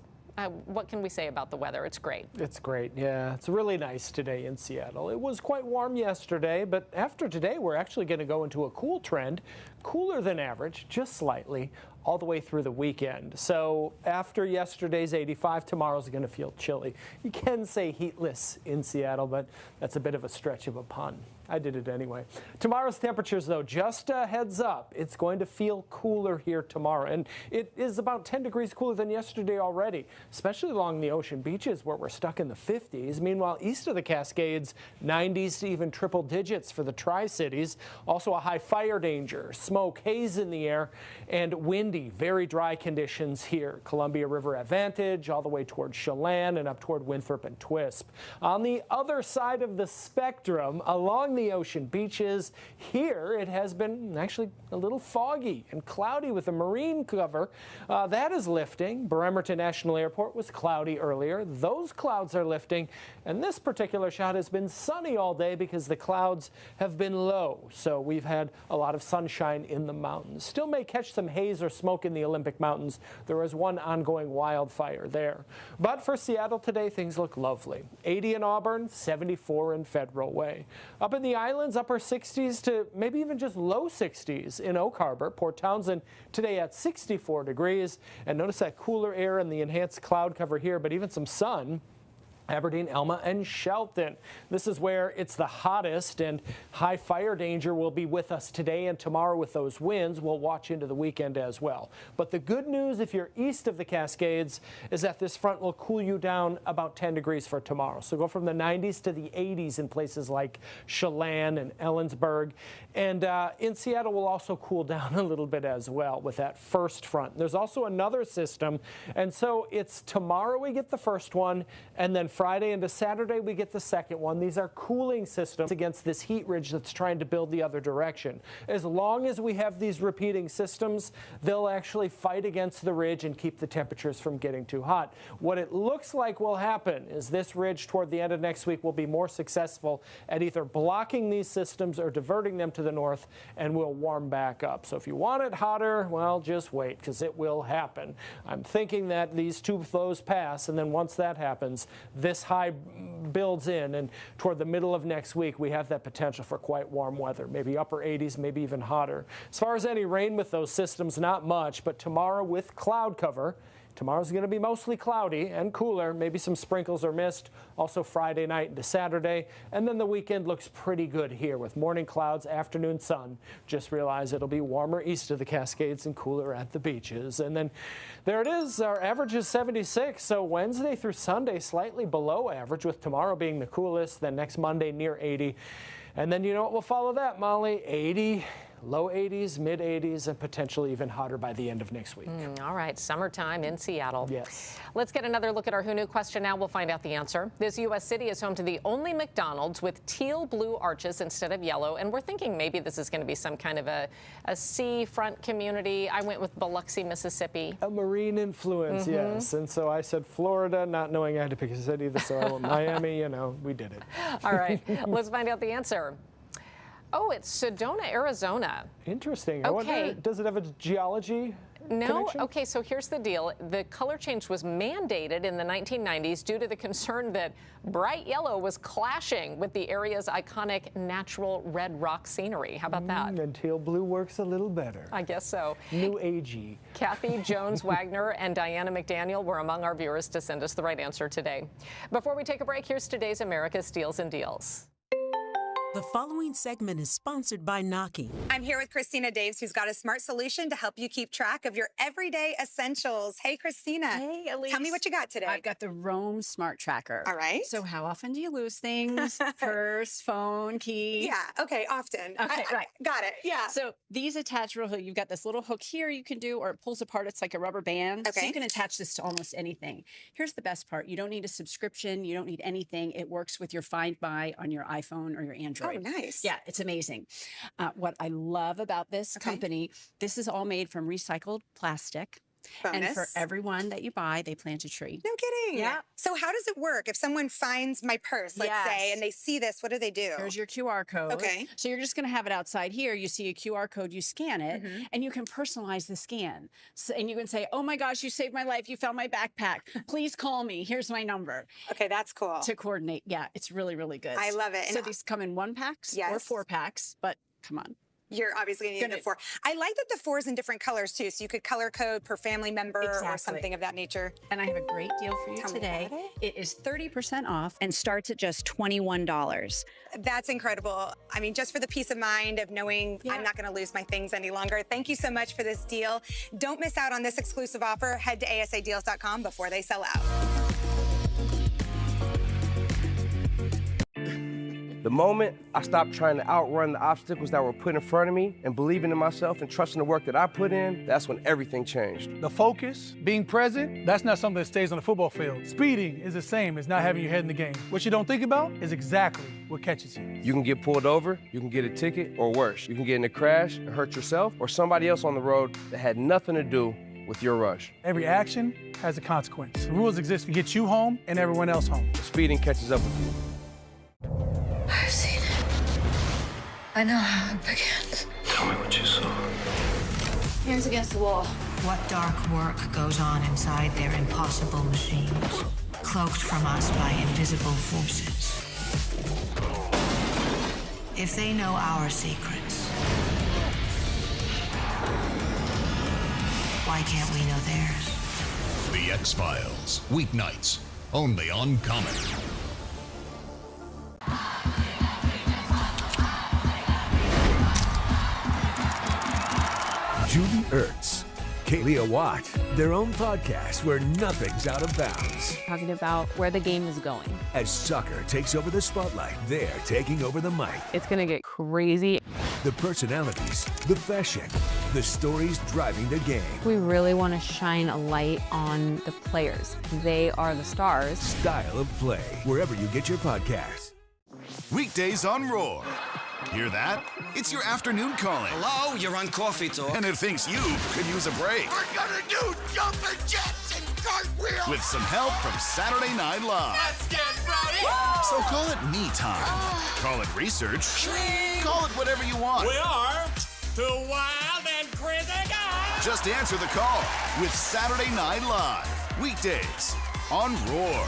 what can we say about the weather? It's great. It's great, yeah. It's really nice today in Seattle. It was quite warm yesterday, but after today, we're actually going to go into a cool trend, cooler than average, just slightly, all the way through the weekend. So after yesterday's 85, tomorrow's going to feel chilly. You can say heatless in Seattle, but that's a bit of a stretch of a pun. I did it anyway. Tomorrow's temperatures, though, just a heads up, it's going to feel cooler here tomorrow. And it is about 10 degrees cooler than yesterday already, especially along the ocean beaches where we're stuck in the 50s. Meanwhile, east of the Cascades, 90s to even triple digits for the Tri-Cities. Also a high fire danger, smoke, haze in the air, and windy, very dry conditions here. Columbia River Advantage all the way towards Chelan and up toward Winthrop and Twisp. On the other side of the spectrum, along the the ocean beaches. Here it has been actually a little foggy and cloudy with a marine cover. That is lifting. Bremerton National Airport was cloudy earlier. Those clouds are lifting, and this particular shot has been sunny all day because the clouds have been low. So we've had a lot of sunshine in the mountains. Still may catch some haze or smoke in the Olympic Mountains. There is one ongoing wildfire there. But for Seattle today, things look lovely. 80 in Auburn, 74 in Federal Way. Up in the islands, upper 60s to maybe even just low 60s in Oak Harbor. Port Townsend today at 64 degrees. And notice that cooler air and the enhanced cloud cover here, but even some sun. Aberdeen, Elma, and Shelton. This is where it's the hottest, and high fire danger will be with us today and tomorrow with those winds. We'll watch into the weekend as well. But the good news, if you're east of the Cascades, is that this front will cool you down about 10 degrees for tomorrow. So go from the 90s to the 80s in places like Chelan and Ellensburg. And in Seattle, we'll also cool down a little bit as well with that first front. There's also another system, and so it's tomorrow we get the first one, and then Friday into Saturday, we get the second one. These are cooling systems against this heat ridge that's trying to build the other direction. As long as we have these repeating systems, they'll actually fight against the ridge and keep the temperatures from getting too hot. What it looks like will happen is this ridge toward the end of next week will be more successful at either blocking these systems or diverting them to the north, and will warm back up. So if you want it hotter, well, just wait, because it will happen. I'm thinking that these two flows pass, and then once that happens, this high builds in, and toward the middle of next week, we have that potential for quite warm weather, maybe upper 80s, maybe even hotter. As far as any rain with those systems, not much, but tomorrow with cloud cover. Tomorrow's going to be mostly cloudy and cooler, maybe some sprinkles or mist. Also Friday night into Saturday. And then the weekend looks pretty good here with morning clouds, afternoon sun. Just realize it'll be warmer east of the Cascades and cooler at the beaches. And then there it is. Our average is 76. So Wednesday through Sunday, slightly below average, with tomorrow being the coolest. Then next Monday near 80. And then you know what will follow that, Molly? 80. Low 80s, mid 80s, and potentially even hotter by the end of next week. All right, summertime in Seattle. Yes. Let's get another look at our Who Knew question now. We'll find out the answer. This U.S. city is home to the only McDonald's with teal blue arches instead of yellow, and we're thinking maybe this is going to be some kind of a seafront community. I went with Biloxi, Mississippi. A marine influence, yes. And so I said Florida, not knowing I had to pick a city either, so I went Miami, you know, we did it. All right, let's find out the answer. Oh, it's Sedona, Arizona. Interesting. I wonder, does it have a geology connection? Okay, so here's the deal. The color change was mandated in the 1990s due to the concern that bright yellow was clashing with the area's iconic natural red rock scenery. How about that? And teal blue works a little better. I guess so. New agey. Kathy Jones-Wagner and Diana McDaniel were among our viewers to send us the right answer today. Before we take a break, here's today's America's Steals and Deals. The following segment is sponsored by Knocking. I'm here with Christina Daves, who's got a smart solution to help you keep track of your everyday essentials. Hey, Christina. Hey, Elise. Tell me what you got today. I've got the Roam Smart Tracker. All right. So how often do you lose things? Purse, phone, key? Yeah, okay, often. Okay, right. Got it, yeah. So these attach real hook. You've got this little hook here you can do, or it pulls apart. It's like a rubber band. Okay. So you can attach this to almost anything. Here's the best part. You don't need a subscription. You don't need anything. It works with your Find My on your iPhone or your Android. Oh, nice. Yeah, it's amazing. What I love about this company, this is all made from recycled plastic. Bonus. And for everyone that you buy, they plant a tree. No kidding. Yeah. So how does it work? If someone finds my purse, let's say, and they see this, what do they do? Here's your QR code. Okay. So you're just going to have it outside here. You see a QR code, you scan it, and you can personalize the scan. So, and you can say, oh my gosh, you saved my life. You found my backpack. Please call me. Here's my number. Okay, that's cool. To coordinate. Yeah, it's really, really good. I love it. So these come in 1-packs or 4-packs, but come on. You're obviously going to need the 4. I like that the 4 is in different colors, too, so you could color code per family member or something of that nature. And I have a great deal for you today. It is 30% off and starts at just $21. That's incredible. I mean, just for the peace of mind of knowing I'm not going to lose my things any longer. Thank you so much for this deal. Don't miss out on this exclusive offer. Head to asadeals.com before they sell out. The moment I stopped trying to outrun the obstacles that were put in front of me and believing in myself and trusting the work that I put in, that's when everything changed. The focus, being present, that's not something that stays on the football field. Speeding is the same as not having your head in the game. What you don't think about is exactly what catches you. You can get pulled over, you can get a ticket, or worse, you can get in a crash and hurt yourself or somebody else on the road that had nothing to do with your rush. Every action has a consequence. The rules exist to get you home and everyone else home. Speeding catches up with you. I've seen it. I know how it begins. Tell me what you saw. Hands against the wall. What dark work goes on inside their impossible machines, cloaked from us by invisible forces? If they know our secrets, why can't we know theirs? The X-Files, weeknights, only on KOMO. Judy Ertz, Kaylee Watt, their own podcast where nothing's out of bounds. Talking about where the game is going. As soccer takes over the spotlight, they're taking over the mic. It's gonna get crazy. The personalities, the fashion, the stories driving the game. We really want to shine a light on the players. They are the stars. Style of play, wherever you get your podcasts. Weekdays on Roar. Hear that? It's your afternoon calling. Hello, you're on Coffee Talk. And it thinks you could use a break. We're gonna do jumping jets and cartwheels. With some help from Saturday Night Live. Let's get ready. So call it me time. Call it research. Shring. Call it whatever you want. We are two wild and crazy guys. Just answer the call with Saturday Night Live. Weekdays on Roar.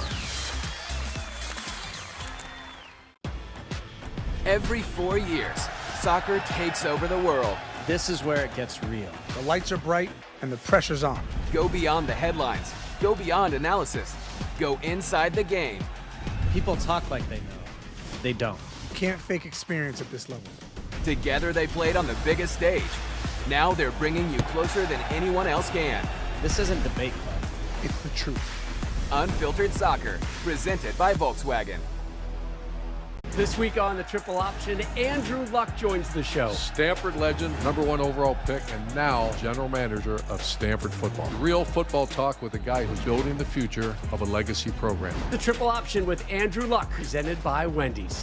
Every 4 years, soccer takes over the world. This is where it gets real. The lights are bright and the pressure's on. Go beyond the headlines. Go beyond analysis. Go inside the game. People talk like they know. They don't. You can't fake experience at this level. Together they played on the biggest stage. Now they're bringing you closer than anyone else can. This isn't debate club. It's the truth. Unfiltered Soccer, presented by Volkswagen. This week on the Triple Option, Andrew Luck joins the show. Stanford legend, #1 overall pick, and now general manager of Stanford football. Real football talk with a guy who's building the future of a legacy program. The Triple Option with Andrew Luck, presented by Wendy's.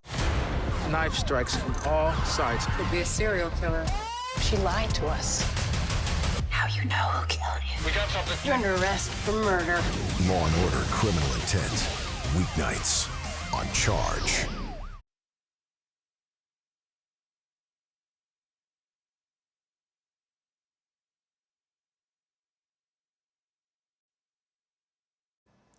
Knife strikes from all sides. Could be a serial killer. She lied to us. How you know who killed you? We got something. You're under arrest for murder. Law and Order: Criminal Intent. Weeknights on Charge.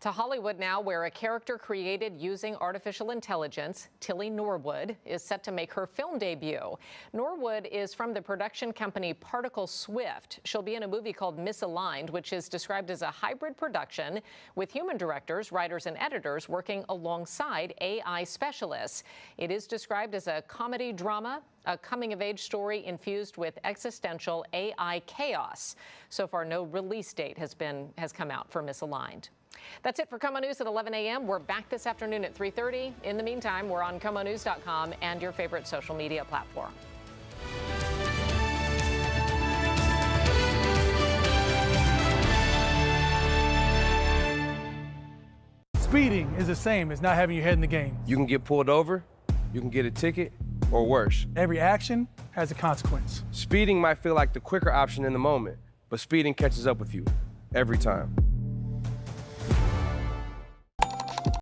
To Hollywood now, where a character created using artificial intelligence, Tilly Norwood, is set to make her film debut. Norwood is from the production company Particle Swift. She'll be in a movie called Misaligned, which is described as a hybrid production with human directors, writers, and editors working alongside AI specialists. It is described as a comedy drama, a coming-of-age story infused with existential AI chaos. So far, no release date has come out for Misaligned. That's it for KOMO News at 11 a.m. We're back this afternoon at 3:30. In the meantime, we're on KOMOnews.com and your favorite social media platform. Speeding is the same as not having your head in the game. You can get pulled over, you can get a ticket, or worse. Every action has a consequence. Speeding might feel like the quicker option in the moment, but speeding catches up with you every time.